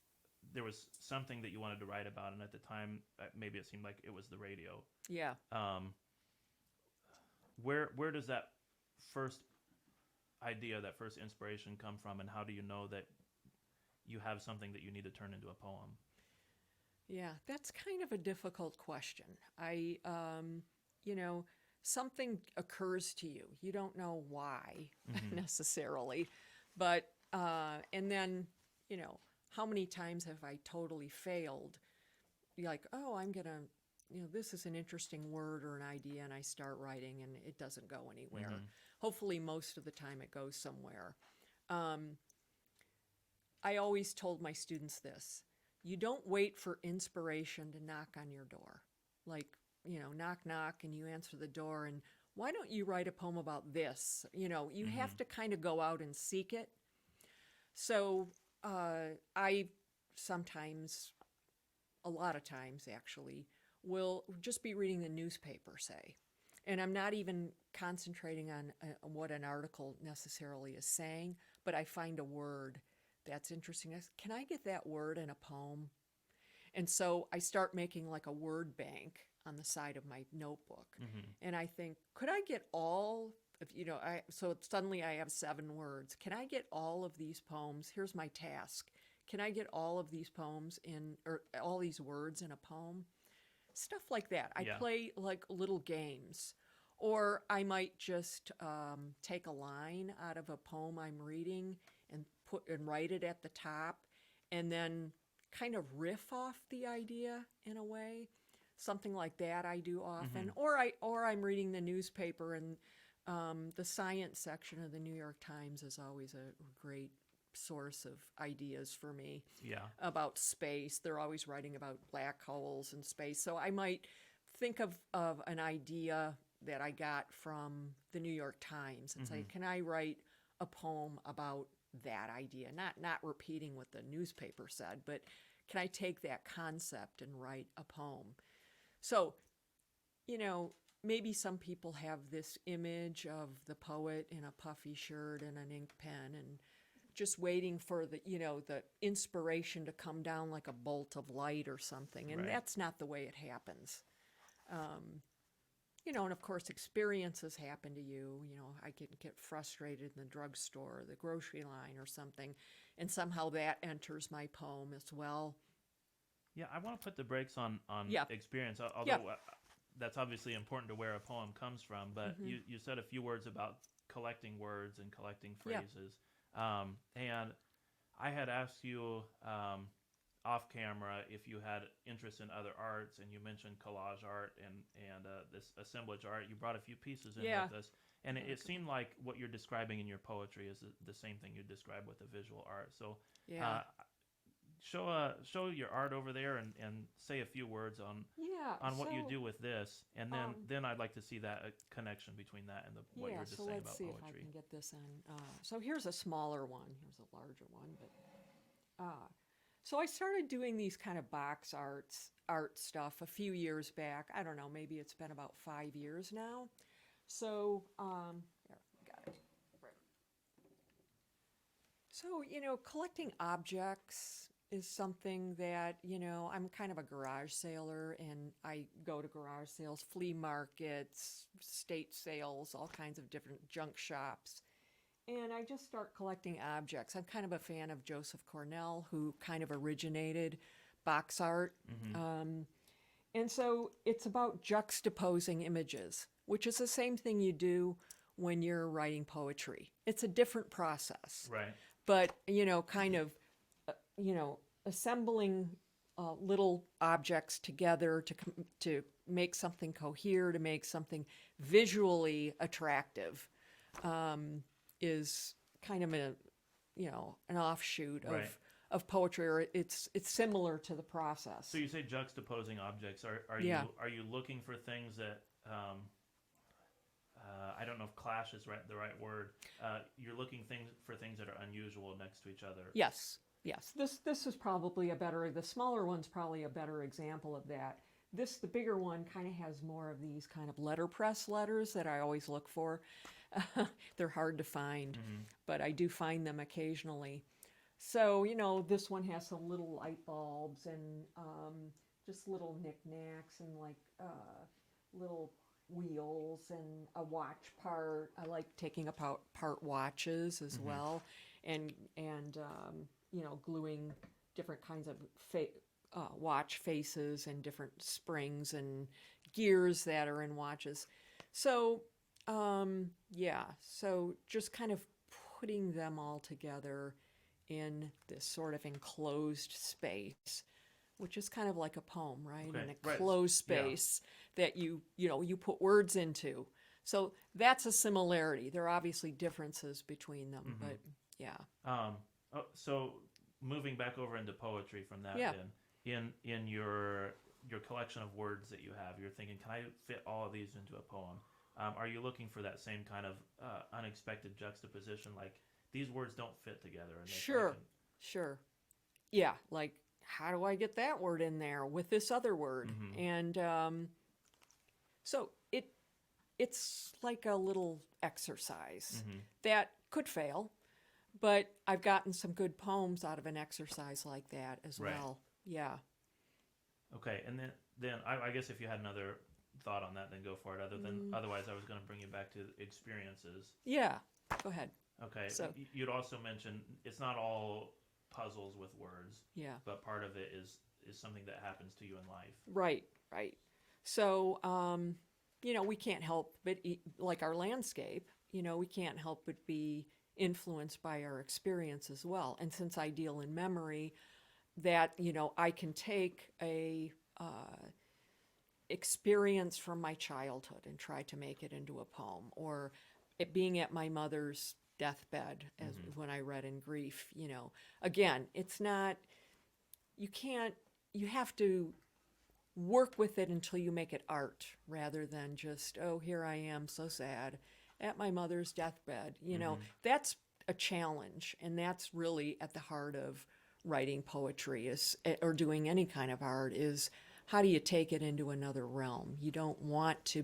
something that you wanted to write about, and at the time, maybe it seemed like it was the radio. Yeah. Where does that first idea, that first inspiration come from, and how do you know that you have something that you need to turn into a poem? Yeah, that's kind of a difficult question. Something occurs to you. You don't know why necessarily, but, and then, how many times have I totally failed? You're like, oh, I'm going to, this is an interesting word or an idea, and I start writing and it doesn't go anywhere. Hopefully most of the time it goes somewhere. I always told my students this: you don't wait for inspiration to knock on your door. Like, knock, knock, and you answer the door, and why don't you write a poem about this? You have to kind of go out and seek it. So I sometimes, a lot of times actually, will just be reading the newspaper, say, and I'm not even concentrating on what an article necessarily is saying, but I find a word that's interesting. Can I get that word in a poem? And so I start making like a word bank on the side of my notebook. And I think, could I get all of, so suddenly I have 7 words. Can I get all of these poems? Here's my task. Can I get all of these poems or all these words in a poem? Stuff like that. I play like little games. Or I might just take a line out of a poem I'm reading and write it at the top, and then kind of riff off the idea in a way. Something like that I do often. Or I'm reading the newspaper, and the science section of the New York Times is always a great source of ideas for me. Yeah. About space. They're always writing about black holes and space. So I might think of an idea that I got from the New York Times and say, can I write a poem about that idea? Not repeating what the newspaper said, but can I take that concept and write a poem? So, maybe some people have this image of the poet in a puffy shirt and an ink pen and just waiting for the inspiration to come down like a bolt of light or something. And that's not the way it happens. And of course, experiences happen to you. I can get frustrated in the drugstore or the grocery line or something, and somehow that enters my poem as well. Yeah, I want to put the brakes on experience, although that's obviously important to where a poem comes from. But you said a few words about collecting words and collecting phrases. And I had asked you off camera if you had interest in other arts, and you mentioned collage art and this assemblage art. You brought a few pieces in with us, and it seemed like what you're describing in your poetry is the same thing you describe with the visual art. So show your art over there and say a few words on what you do with this, and then I'd like to see that connection between that and what you're just saying about poetry. So let's see if I can get this on. So here's a smaller one. Here's a larger one, but so I started doing these kind of box art stuff a few years back. I don't know, maybe it's been about 5 years now. So there, got it. Right. So collecting objects is something that, I'm kind of a garage sailor, and I go to garage sales, flea markets, state sales, all kinds of different junk shops. And I just start collecting objects. I'm kind of a fan of Joseph Cornell, who kind of originated box art. And so it's about juxtaposing images, which is the same thing you do when you're writing poetry. It's a different process. Right. But, kind of, assembling little objects together to make something cohere, to make something visually attractive, is kind of an offshoot Right. of poetry, or it's similar to the process. So you say juxtaposing objects. Are Yeah. you looking for things that I don't know if clash is the right word. You're looking for things that are unusual next to each other. Yes. This is probably the smaller one's probably a better example of that. The bigger one kind of has more of these kind of letterpress letters that I always look for. They're hard to find, but I do find them occasionally. So, this one has some little light bulbs and just little knickknacks and like little wheels and a watch part. I like taking apart watches as well, and gluing different kinds of watch faces and different springs and gears that are in watches. So, so just kind of putting them all together in this sort of enclosed space, which is kind of like a poem, right? Okay, In a right. closed space that you put words into. So that's a similarity. There are obviously differences between them, but yeah. So moving back over into poetry from that, then in your collection of words that you have, you're thinking, can I fit all of these into a poem? Are you looking for that same kind of unexpected juxtaposition, like these words don't fit together? And Sure. Yeah, like how do I get that word in there with this other word? And so it's like a little exercise that could fail, but I've gotten some good poems out of an exercise like that as well. Yeah. Okay, and then I guess if you had another thought on that, then go for it. Otherwise, I was going to bring you back to experiences. Yeah, go ahead. Okay, So you'd also mentioned it's not all puzzles with words. yeah. But part of it is something that happens to you in life. Right. So, we can't help but, like our landscape, we can't help but be influenced by our experience as well. And since I deal in memory, that, I can take a experience from my childhood and try to make it into a poem, or it being at my mother's deathbed as when I read in grief, again, it's not, you have to work with it until you make it art rather than just, oh, here I am so sad at my mother's deathbed. That's a challenge, and that's really at the heart of writing poetry or doing any kind of art, is how do you take it into another realm? You don't want it to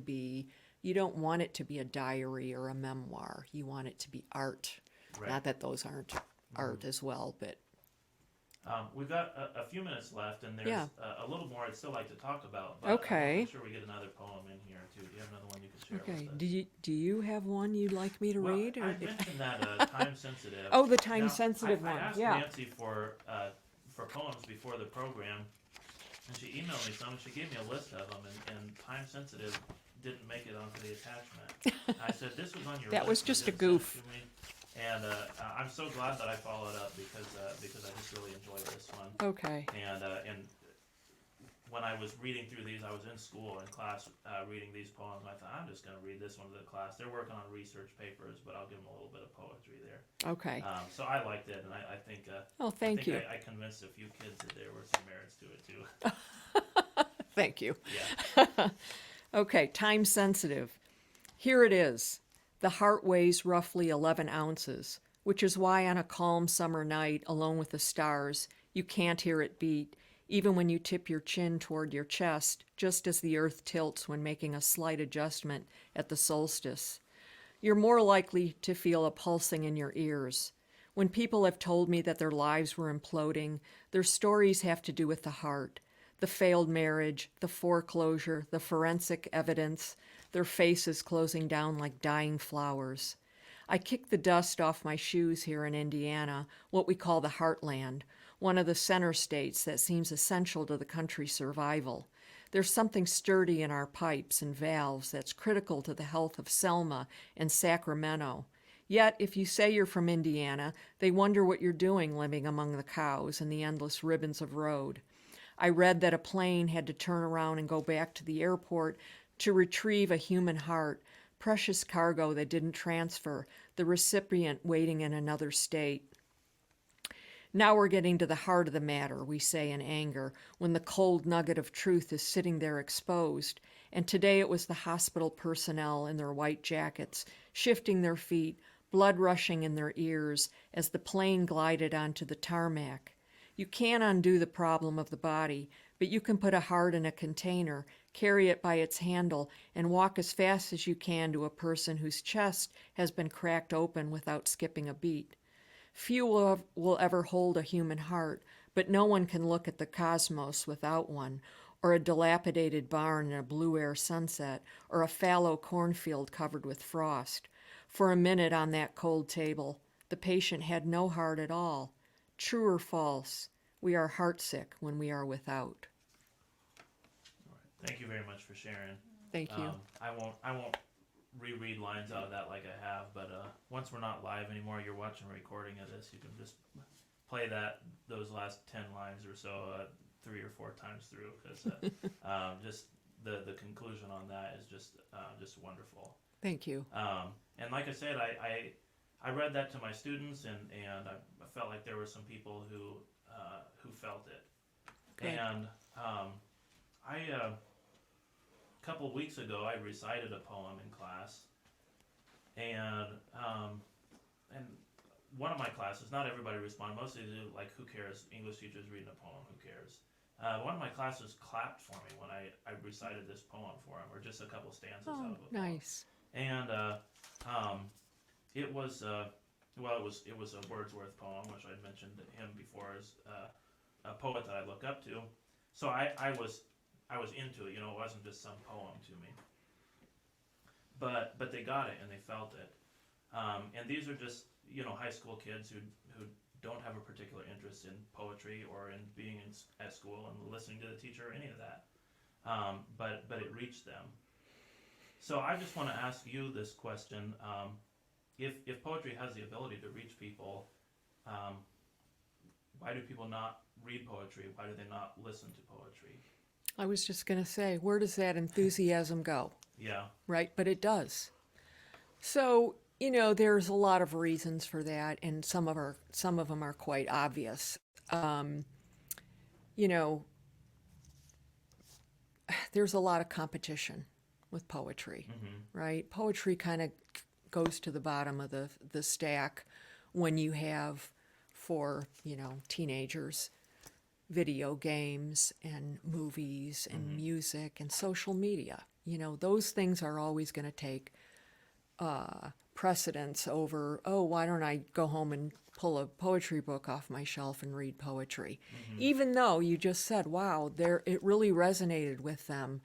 be a diary or a memoir. You want it to be art. Right. Not that those aren't art as well, but We've got a few minutes left, and there's a little more I'd still like to talk about. But Okay. I'm sure we get another poem in here too. Do you have another one you could share okay. with us? Do you have one you'd like me to read? I mentioned that time sensitive. Oh, the time-sensitive I one, asked yeah. Nancy for poems before the program, and she emailed me some, and she gave me a list of them, and time sensitive didn't make it onto the attachment. I said, this was on your list. That was You just a didn't send it goof. to me. And I'm so glad that I followed up because I just really enjoyed this one. Okay. And when I was reading through these, I was in school in class reading these poems. And I thought, I'm just going to read this one to the class. They're working on research papers, but I'll give them a little bit of poetry there. Okay. So I liked it, and I think. Oh, thank you. I convinced a few kids that there were some merits to it too. Thank you. Yeah. Okay, time sensitive. Here it is. The heart weighs roughly 11 ounces, which is why on a calm summer night, alone with the stars, you can't hear it beat, even when you tip your chin toward your chest, just as the earth tilts when making a slight adjustment at the solstice. You're more likely to feel a pulsing in your ears. When people have told me that their lives were imploding, their stories have to do with the heart. The failed marriage, the foreclosure, the forensic evidence, their faces closing down like dying flowers. I kick the dust off my shoes here in Indiana, what we call the heartland, one of the center states that seems essential to the country's survival. There's something sturdy in our pipes and valves that's critical to the health of Selma and Sacramento. Yet, if you say you're from Indiana, they wonder what you're doing living among the cows and the endless ribbons of road. I read that a plane had to turn around and go back to the airport to retrieve a human heart, precious cargo that didn't transfer, the recipient waiting in another state. Now we're getting to the heart of the matter, we say in anger, when the cold nugget of truth is sitting there exposed. And today it was the hospital personnel in their white jackets, shifting their feet, blood rushing in their ears as the plane glided onto the tarmac. You can't undo the problem of the body, but you can put a heart in a container, carry it by its handle, and walk as fast as you can to a person whose chest has been cracked open without skipping a beat. Few will ever hold a human heart, but no one can look at the cosmos without one, or a dilapidated barn in a blue air sunset, or a fallow cornfield covered with frost. For a minute on that cold table, the patient had no heart at all. True or false, we are heartsick when we are without. Thank you very much for sharing. Thank you. I won't reread lines out of that like I have, but once we're not live anymore, you're watching a recording of this, you can just play those last 10 lines or so 3 or 4 times through, because just the conclusion on that is just wonderful. Thank you. And like I said, I read that to my students, and I felt like there were some people who felt it. Good. And a couple weeks ago, I recited a poem in class, and one of my classes, not everybody responded. Mostly like, who cares? English teachers reading a poem, who cares? One of my classes clapped for me when I recited this poem for them, or just a couple stanzas out of it. Nice. And it was a Wordsworth poem, which I'd mentioned him before as a poet that I look up to. So I was into it. It wasn't just some poem to me. But they got it and they felt it. And these are just high school kids who don't have a particular interest in poetry or in being at school and listening to the teacher or any of that. But it reached them. So I just want to ask you this question. If poetry has the ability to reach people, why do people not read poetry? Why do they not listen to poetry? I was just going to say, where does that enthusiasm go? Yeah. Right? But it does. So, there's a lot of reasons for that, and some of them are quite obvious. There's a lot of competition with poetry, right? Poetry kind of goes to the bottom of the stack when you have, for teenagers, video games and movies and music and social media. Those things are always going to take precedence over, why don't I go home and pull a poetry book off my shelf and read poetry? Even though you just said, wow, it really resonated with them.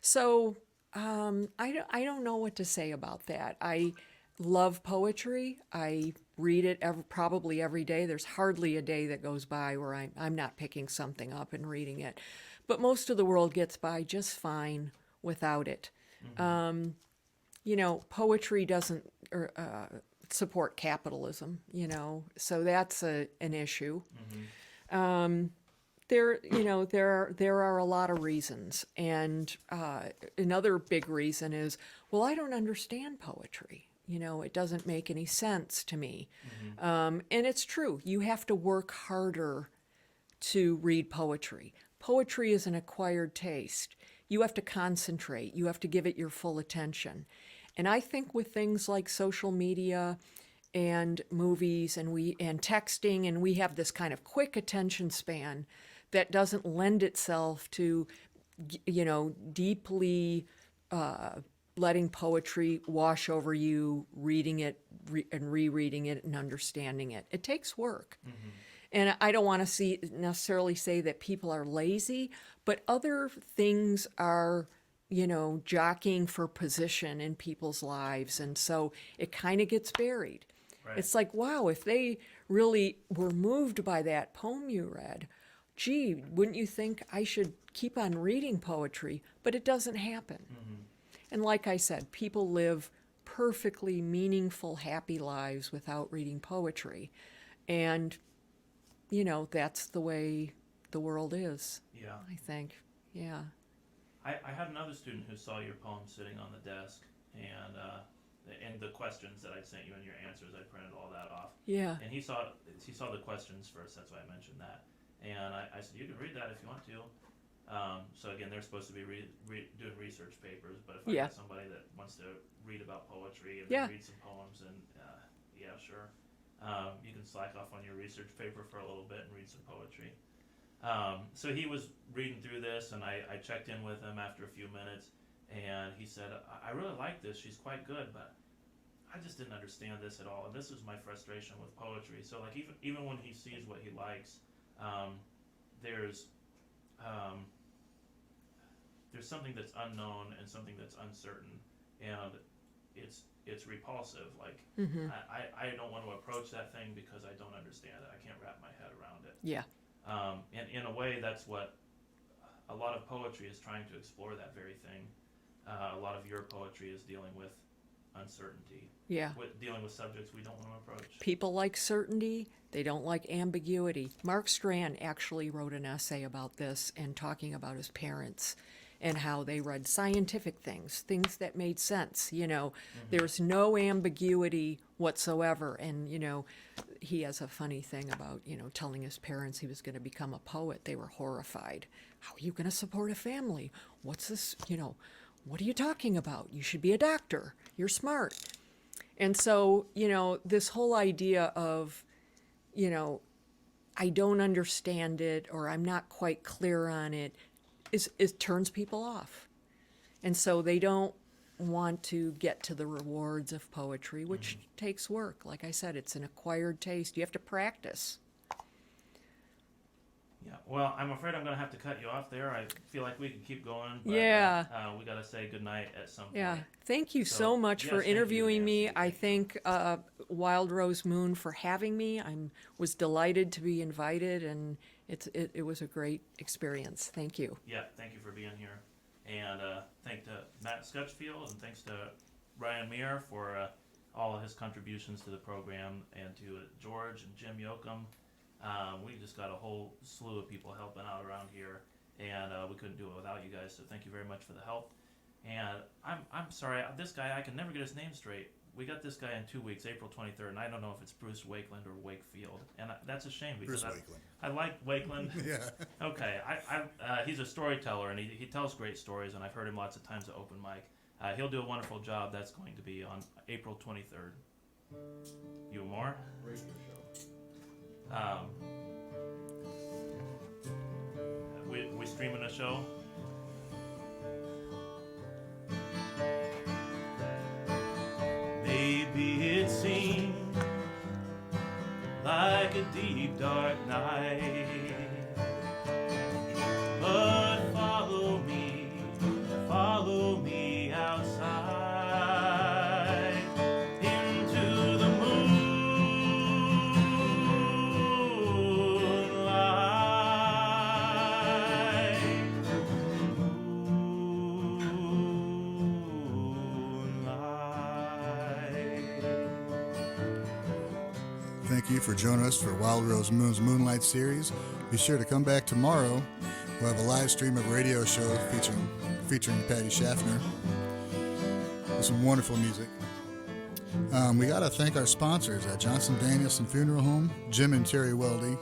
So I don't know what to say about that. I love poetry. I read it probably every day. There's hardly a day that goes by where I'm not picking something up and reading it. But most of the world gets by just fine without it. Poetry doesn't support capitalism, so that's an issue. There are a lot of reasons, and another big reason is, well, I don't understand poetry. It doesn't make any sense to me. And it's true. You have to work harder to read poetry. Poetry is an acquired taste. You have to concentrate. You have to give it your full attention. And I think with things like social media and movies and texting, and we have this kind of quick attention span that doesn't lend itself to, deeply letting poetry wash over you, reading it and rereading it and understanding it. It takes work. And I don't want to necessarily say that people are lazy, but other things are, jockeying for position in people's lives. And so it kind of gets buried. Right. It's like, wow, if they really were moved by that poem you read, gee, wouldn't you think I should keep on reading poetry? But it doesn't happen. And like I said, people live perfectly meaningful, happy lives without reading poetry. And, that's the way the world is, Yeah. I think. Yeah. I had another student who saw your poem sitting on the desk, and the questions that I sent you and your answers, I printed all that off. Yeah. And he saw the questions first. That's why I mentioned that. And I said, you can read that if you want to. So again, they're supposed to be doing research papers, but if I Yeah. get somebody that wants to read about poetry and Yeah. read some poems, and yeah, sure, you can slack off on your research paper for a little bit and read some poetry. So he was reading through this, and I checked in with him after a few minutes, and he said, I really like this. She's quite good, but I just didn't understand this at all. And this is my frustration with poetry. So like even when he sees what he likes, there's something that's unknown and something that's uncertain, and it's repulsive. Like I don't want to approach that thing because I don't understand it. I can't wrap my head around it. Yeah. And in a way, that's what a lot of poetry is trying to explore, that very thing. A lot of your poetry is dealing with uncertainty. Yeah. Dealing with subjects we don't want to approach. People like certainty. They don't like ambiguity. Mark Strand actually wrote an essay about this and talking about his parents and how they read scientific things that made sense. There's no ambiguity whatsoever. And, he has a funny thing about, telling his parents he was going to become a poet. They were horrified. How are you going to support a family? What's this, what are you talking about? You should be a doctor. You're smart. And so, this whole idea of, I don't understand it or I'm not quite clear on it, it turns people off. And so they don't want to get to the rewards of poetry, which takes work. Like I said, it's an acquired taste. You have to practice. Yeah, well, I'm afraid I'm going to have to cut you off there. I feel like we could keep going, but Yeah. We got to say goodnight at some point. Yeah. Thank you so much yes, for thank you, interviewing me. Nancy. I thank Wild Rose Moon for having me. I was delighted to be invited, and it was a great experience. Thank you. Yeah, thank you for being here. And thanks to Matt Scutchfield, and thanks to Ryan Meir for all of his contributions to the program, and to George and Jim Yoakum. We just got a whole slew of people helping out around here, and we couldn't do it without you guys, so thank you very much for the help. And I'm sorry, this guy, I can never get his name straight. We got this guy in 2 weeks, April 23rd, and I don't know if it's Bruce Wakeland or Wakefield, and that's a shame because Bruce Wakeland. I like Wakeland. Yeah. Okay, he's a storyteller, and he tells great stories, and I've heard him lots of times at open mic. He'll do a wonderful job. That's going to be on April 23rd. You more? Radio show. We streaming a show. Maybe it seemed like a deep dark night, but follow me outside into the Thank you for joining us for Wild Rose Moon's Moonlight series. Be sure to come back tomorrow. We'll have a live stream of a radio show featuring Patty Schaffner with some wonderful music. We got to thank our sponsors at Johnson Danielson Funeral Home, Jim and Terry Weldy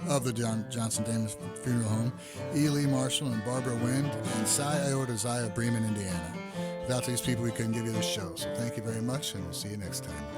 of the Johnson Danielson Funeral Home, E. Lee Marshall and Barbara Wind, and Psi Iota Xi of Bremen, Indiana. Without these people, we couldn't give you this show. So thank you very much, and we'll see you next time.